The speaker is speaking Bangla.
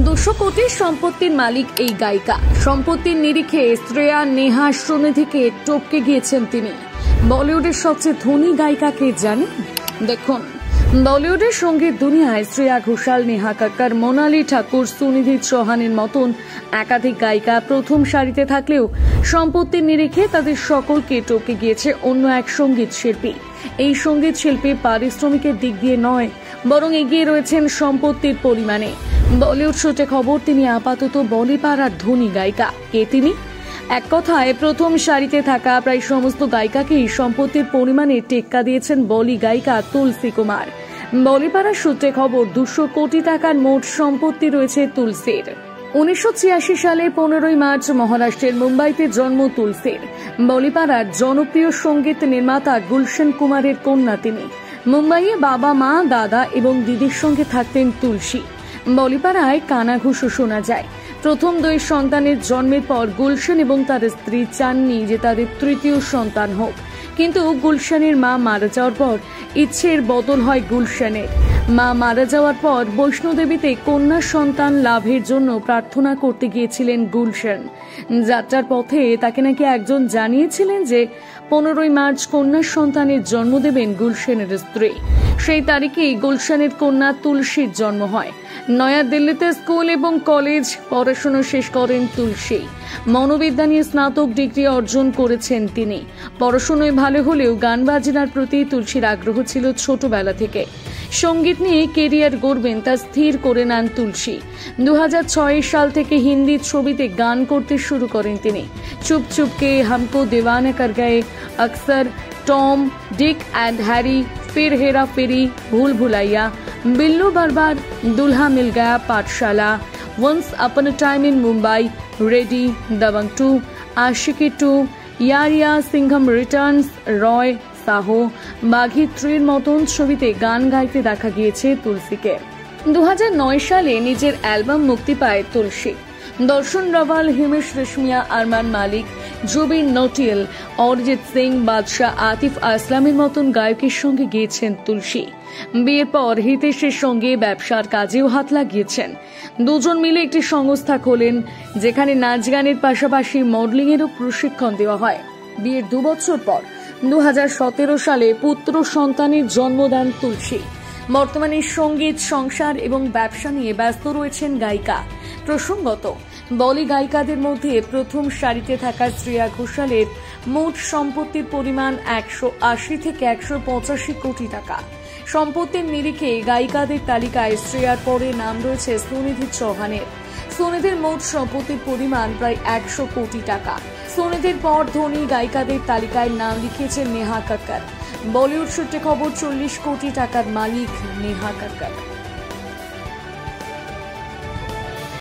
200 কোটির সম্পত্তির মালিক এই গায়িকা। সম্পত্তির নিরিখে শ্রেয়া নেহা সুনিধিকে টপকে গিয়েছেন তিনি। বলিউডের সবচেয়ে ধনী গায়িকাকে জানেন? দেখুন, বলিউডের সঙ্গীত দুনিয়ায় শ্রেয়া ঘোষাল, নেহা কক্কর, মোনালি ঠাকুর, সুনিধি চৌহানের মতন একাধিক গায়িকা প্রথম সারিতে থাকলেও সম্পত্তির নিরিখে তাদের সকলকে টপকে গিয়েছে অন্য এক সঙ্গীত শিল্পী। এই সঙ্গীত শিল্পী পারিশ্রমিকের দিক দিয়ে নয়, বরং এগিয়ে রয়েছেন সম্পত্তির পরিমাণে। বলিউড সূত্রে খবর, তিনি আপাতত বলিপাড়ার ধনী গায়িকা। কে তিনি? এক কথায় প্রথম সারিতে থাকা প্রায় সমস্ত গায়িকাকেই সম্পত্তির পরিমাণে টেক্কা দিয়েছেন বলি গায়িকা তুলসী কুমার। বলিপাড়ার সূত্রে খবর, 200 কোটি টাকার মোট সম্পত্তি রয়েছে তুলসীর। 1986 সালে 15 মার্চ মহারাষ্ট্রের মুম্বাইতে জন্ম তুলসীর। বলিপাড়ার জনপ্রিয় সঙ্গীত নির্মাতা গুলশন কুমারের কন্যা তিনি। মুম্বাইয়ে বাবা, মা, দাদা এবং দিদির সঙ্গে থাকতেন তুলসী। বলিপাড়ায় কানাঘুষো শোনা যায়। প্রথম 2 সন্তানের জন্মের পর গুলশন এবং তার স্ত্রী চাননি যে তাদের তৃতীয় সন্তান হোক, কিন্তু গুলশনের মা মারা যাওয়ার পর ইচ্ছের বদল হয় গুলশনের। মা মারা যাওয়ার পর বৈষ্ণোদেবীতে কন্যা সন্তান লাভের জন্য প্রার্থনা করতে গিয়েছিলেন গুলশন। যাত্রার পথে তাকে নাকি একজন জানিয়েছিলেন যে 15 মার্চ কন্যা সন্তানের জন্ম দেবেন গুলশনের স্ত্রী। সেই তারিখেই গুলশনের কন্যা তুলসীর জন্ম হয়। নয়াদিল্লিতে স্কুল এবং কলেজ পড়াশোনা শেষ করেন তুলসী। মনোবিজ্ঞান নিয়ে স্নাতক ডিগ্রি অর্জন করেছেন তিনি। পড়াশোনায় ভালো হলেও গান বাজনার প্রতি তুলসীর আগ্রহ ছিল ছোটবেলা থেকে। সঙ্গীত নিয়ে কেরিয়ার গড়বেন তা স্থির করে নেন তুলসী। 2006 সাল থেকে হিন্দি ছবিতে গান করতে শুরু করেন তিনি। চুপ চুপকে, হামকো দিওয়ানা কর গয়ে, আকসর, টম, ডিক অ্যান্ড হ্যারি, फिर हेरा फेरी, भूल भुलैया, बिल्लू बरबार, दुल्हा Mil Gaya, Pathshala, once upon a time in Mumbai, ready, Dabangg 2, Aashiqui 2, Yaariyan, Singham returns, Roy, Saaho, Baaghi 3 মতন ছবিতে গান গাইতে দেখা গিয়েছে তুলসীকে। 2009 সালে নিজের অ্যালবাম মুক্তি পায় তুলসী। দর্শন রাওয়াল, হিমেশ রেশমিয়া, আরমান মালিক, জুবিন নটিয়াল, অরিজিৎ সিং, বাদশাহ, আতিফ আসলামের মতন গায়কের সঙ্গে গিয়েছেন তুলসী। বিয়ের পর হিতেশের সঙ্গে ব্যবসার কাজেও হাত লাগিয়েছেন। দুজন মিলে একটি সংস্থা খোলেন, যেখানে নাচ গানের পাশাপাশি মডেলিং এরও প্রশিক্ষণ দেওয়া হয়। বিয়ের 2 বছর পর 2017 সালে পুত্র সন্তানের জন্ম দেন তুলসী। বর্তমানে সঙ্গীত, সংসার এবং ব্যবসা নিয়ে ব্যস্ত রয়েছেন গায়িকা। প্রসঙ্গত, বলি গায়িকাদের মধ্যে প্রথম সারিতে থাকা শ্রেয়া ঘোষালের মোট সম্পত্তির পরিমাণ 180 থেকে 185 কোটি টাকা। সম্পত্তির নিরিখে গায়িকাদের তালিকায় শ্রেয়ার পরে নাম রয়েছে সুনিধি চৌহানের। সুনিধির মোট সম্পত্তির পরিমাণ প্রায় 100 কোটি টাকা। সুনিধির পর ধনী গায়িকাদের তালিকায় নাম লিখিয়েছেন নেহা কক্কর। বলিউড সূত্রে খবর, 40 কোটি টাকার মালিক নেহা কক্কর।